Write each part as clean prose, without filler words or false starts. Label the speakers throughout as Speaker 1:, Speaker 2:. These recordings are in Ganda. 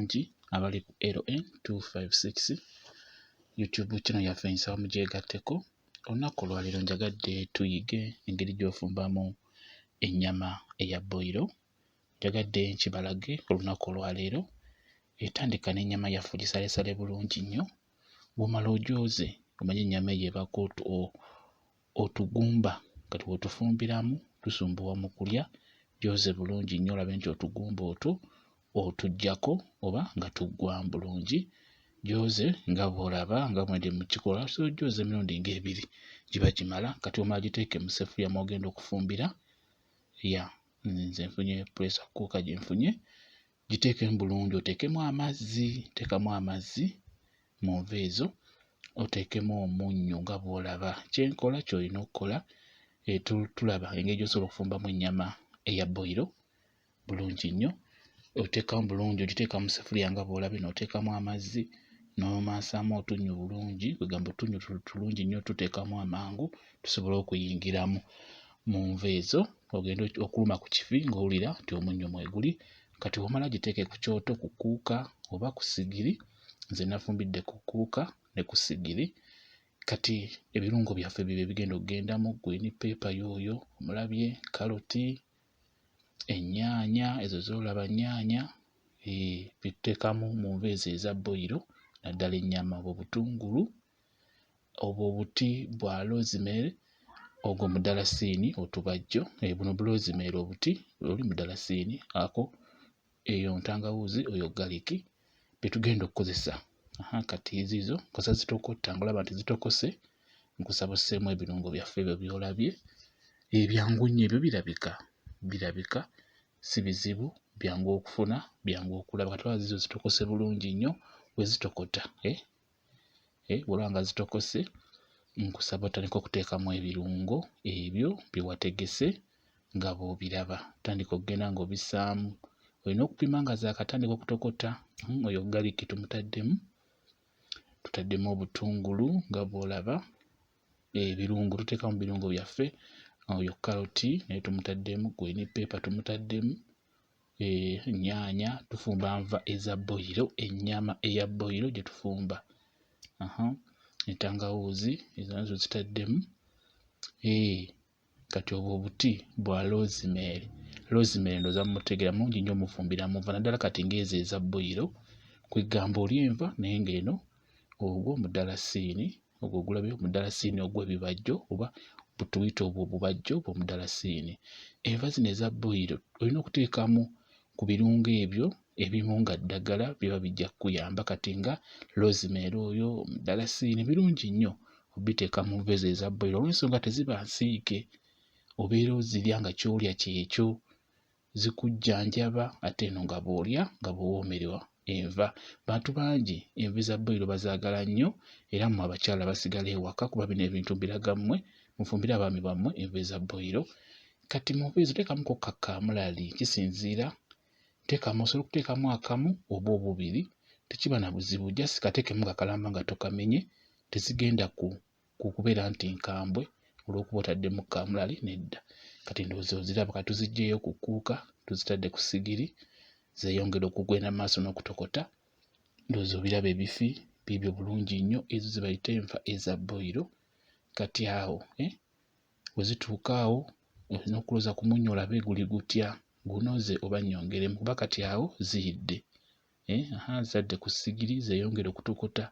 Speaker 1: bangi abali ku LN256 YouTube channel yaffe nsaba mugyegatteko. Olunaku olwaleero njagadde tuyige engeri gy'ofumbamu ennyama eya boilo. Njagadde nkibalage olunaku olwaleero. Etandika n'ennyama yaffe gisalesale bulungi nnyo. Bw'omala ogyoze omanye ennyama eyo ebaako otugumba kati bw'otufumbiramu tusumbuwa mu kulya. Gyoze bulungi nnyo olabe nti otugumba otwo otuggyako oba nga tuggwamu bulungi. Gyoze nga bw'olaba nga bw'endi mu kikola so gyoze emirundi ng'ebiri giba gimala. Kati omala giteeke mu seffuliya mw'ogenda okufumbira. Nze nfunye pressure cooker gye nfunye. Giteekemu bulungi oteekemu amazzi, teekamu amazzi mu nva ezo, oteekemu omunnyo nga bw'olaba. Kyenkola ky'olina okukola tulaba engeri gy'osobola okufumbamu ennyama eya boilo bulungi nnyo. Oteekamu bulungi ogiteeka mu seffuliya nga bw'olabye n'oteekamu amazzi n'omansaamu otunnyu bulungi, kwegamba otunnyu tulungi nnyo tuteekamu amangu tusobole okuyingiramu mu nva ezo. Ogenda okuluma ku kifi ng'owulira nti omunnyo mweguli. Kati bw'omala giteeke ku kyoto ku kuuka oba ku ssigiri. Nze nafumbidde ku kuuka ne ku ssigiri. Kati ebirungo byaffe bibyo bigenda okugendamu, green pepper y'oyo omulabye, karoti, ennyaanya ezo z'olaba nnyaanya bituteekamu mu nva ezo eza boilo, naddala ennyama, obwo obutungulu, obwo obuti bwa rosemary, ogwo mudalasini otubajjo, buno rosemary obuti oli mudalasini ako, eyo ntangawuuzi, oyo garlic bye tugenda okukozesa. Kati ezizo nkosa zitokotta, ng'olaba nti zitokose, nkusaba osseemu ebirungo byaffe ebyo by'olabye. Byangu nnyo ebyo, birabika si bizibu, byangu okufuna, byangu okulaba. Kati olaba zizo zitokose bulungi nnyo. We zitokota bw'olaba nga zitokose, nkusaba otandika okuteekamu ebirungo ebyo bye wategese nga bw'obiraba. Tandika okugenda ng'obissaamu. Olina okupima nga zaakatandika okutokota. Oyo garlic tutaddemu obutungulu nga bw'olaba. Ebirungo tuteekamu birungo byaffe. Oyo karoti naye tumutaddemu, green pepper tumutaddemu, nnyaanya. Tufumba nva eza boilo, ennyama eya boilo gye tufumba. Entangawuuzi ezo nazo zitaddemu. Kati obwo obuti bwa rosemary ndowooza mumutegeera, mungi nnyo mufumbira mu nva, naddala kati ng'ezo eza boilo. Kwegamba oli enva naye ng'eno ogwo mudalasini, ogwo ogulabye omudalasini ogw'ebibajjo oba tuyita obwo obubajjo bw'omudalasini. Enva zino eza boilo olina okuteekamu ku birungo ebyo ebimu nga ddagala biba bijja kukuyamba. Kati nga rosemary oyo, omudalasini birungi nnyo obiteeka mu nva ezo eza boilo olw'ensonga teziba nsiike. Obeera ozirya nga ky'olya kyekyo, zikujjanjaba ate eno nga bw'olya nga bw'owoomerwa enva. Bantu bangi enva eza boilo bazaagala nnyo, era mmwe abakyala basigala ewaka kuba bino ebintu mbiraga mmwe, mufumbire abaami bammwe enva eza boilo. Kati mu nva ezo teekamuko kakkaamulali, kisinziira. Osobola okuteekamu akamu oba obubiri, tekiba na buzibu, just kateekemu kakalamba nga tokamenye. Tezigenda kubeera nti nkambwe olw'okuba otaddemu kaamulali, nedda. Kati ndowooza oziraba. Kati tuziggyeeyo ku kuuka, tuzitadde ku ssigiri, zeeyongera okugenda mu maaso n'okutokota. Ndowooza obiraba ebifi biibyo bulungi nnyo, ezo ze bayita enva eza boilo. Kati awo we zituuka awo olina okulooza ku munnyo olabe guli gutya, gunoze oba nnyongeremu, kuba kati awo ziyidde. Zitadde ku ssigiri zeeyongera okutokota,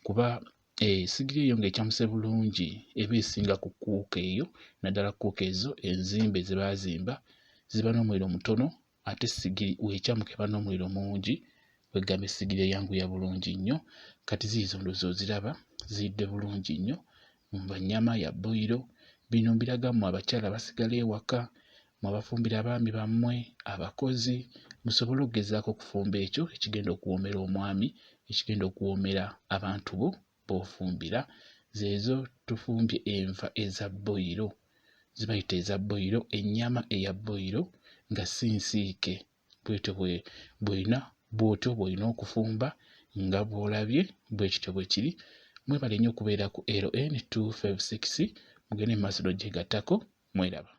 Speaker 1: kuba essigiri eyo ng'ekyamuse bulungi eba esinga ku kuuka eyo. Naddala kuuka ezo enzimbe ze baazimba ziba n'omuliro mutono, ate essigiri w'ekyamuka eba n'omuliro mungi. Kwegamba essigiri eyanguya bulungi nnyo. Kati ziizo ndowooza oziraba ziyidde bulungi nnyo. Nnyama ya boilo. Bino mbiraga mmwe abakyala basigala ewaka, mmwe abafumbira abaami bammwe, abakozi, musobole okugezaako okufumba ekyo ekigenda okuwoomera omwami, ekigenda okuwoomera abantu bo b'ofumbira. Zeezo tufumbye enva eza boilo, zibayita eza boilo, ennyama eya boilo nga si nsiike. Bw'otyo bw'olina okufumba nga bw'olabye, bwe kityo bwe kiri. Mwebale nnyo okubeera ku LN256, mugende mu maaso n'ogyegattako. Mweraba.